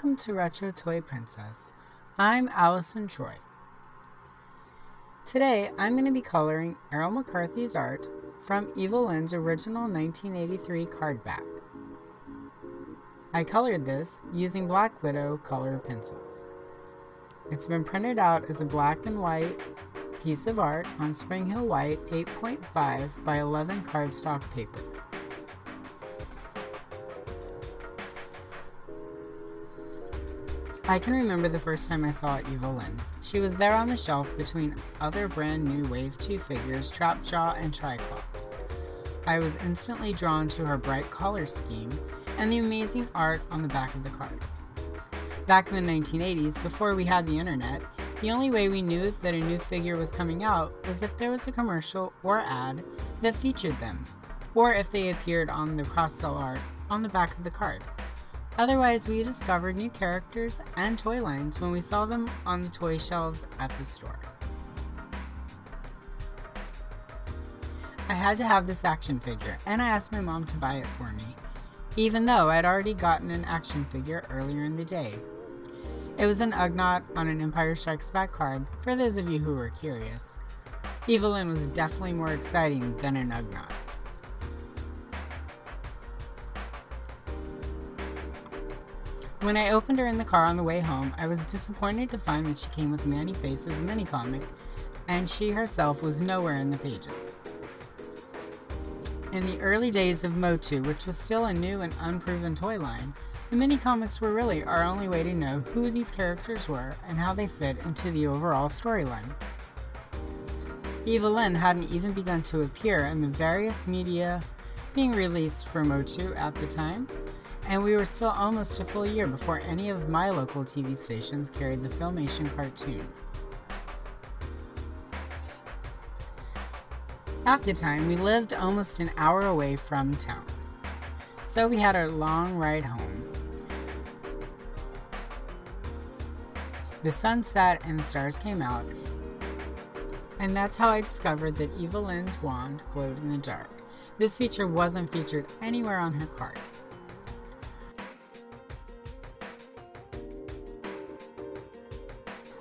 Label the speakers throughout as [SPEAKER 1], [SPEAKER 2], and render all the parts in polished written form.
[SPEAKER 1] Welcome to Retro Toy Princess. I'm Allison Troy. Today I'm going to be coloring Errol McCarthy's art from Evil-Lyn's original 1983 card back. I colored this using Black Widow color pencils. It's been printed out as a black and white piece of art on Spring Hill White 8.5 by 11 cardstock paper. I can remember the first time I saw Evil-Lyn. She was there on the shelf between other brand new Wave 2 figures, Trapjaw and Triclops. I was instantly drawn to her bright color scheme and the amazing art on the back of the card. Back in the 1980s, before we had the internet, the only way we knew that a new figure was coming out was if there was a commercial or ad that featured them, or if they appeared on the cross-sell art on the back of the card. Otherwise, we discovered new characters and toy lines when we saw them on the toy shelves at the store. I had to have this action figure, and I asked my mom to buy it for me, even though I'd already gotten an action figure earlier in the day. It was an Ugnaught on an Empire Strikes Back card, for those of you who were curious. Evil-Lyn was definitely more exciting than an Ugnaught. When I opened her in the car on the way home, I was disappointed to find that she came with Manny Face's mini-comic, and she herself was nowhere in the pages. In the early days of Motu, which was still a new and unproven toy line, the mini-comics were really our only way to know who these characters were and how they fit into the overall storyline. Evil-Lyn hadn't even begun to appear in the various media being released for Motu at the time, and we were still almost a full year before any of my local TV stations carried the Filmation cartoon. At the time, we lived almost an hour away from town, so we had a long ride home. The sun set and the stars came out, and that's how I discovered that Evil-Lyn's wand glowed in the dark. This feature wasn't featured anywhere on her card.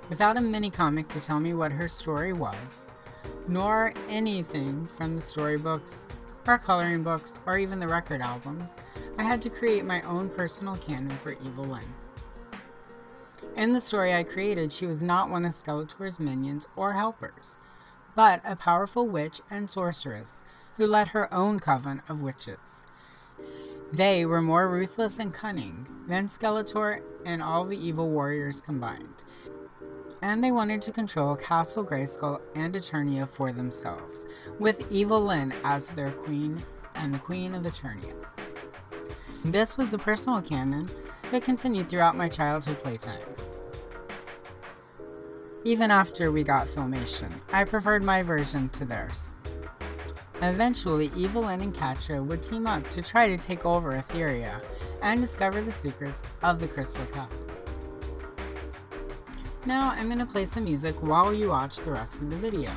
[SPEAKER 1] Without a mini-comic to tell me what her story was, nor anything from the storybooks, or coloring books, or even the record albums, I had to create my own personal canon for Evil-Lyn. In the story I created, she was not one of Skeletor's minions or helpers, but a powerful witch and sorceress who led her own coven of witches. They were more ruthless and cunning than Skeletor and all the evil warriors combined, and they wanted to control Castle Grayskull and Eternia for themselves, with Evil-Lyn as their queen and the Queen of Eternia. This was a personal canon that continued throughout my childhood playtime. Even after we got Filmation, I preferred my version to theirs. Eventually, Evil-Lyn and Catra would team up to try to take over Etheria and discover the secrets of the Crystal Castle. Now I'm going to play some music while you watch the rest of the video.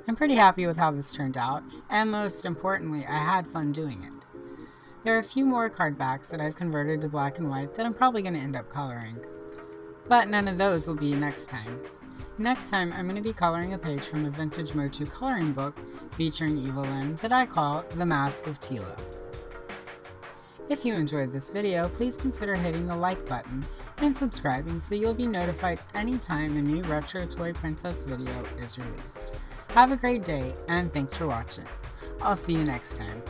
[SPEAKER 1] I'm pretty happy with how this turned out, and most importantly, I had fun doing it. There are a few more card backs that I've converted to black and white that I'm probably going to end up coloring. But none of those will be next time. Next time, I'm going to be coloring a page from a vintage Motu coloring book featuring Evil-Lyn that I call The Mask of Qlyph. If you enjoyed this video, please consider hitting the like button and subscribing so you'll be notified anytime a new retro toy princess video is released. Have a great day, and thanks for watching. I'll see you next time.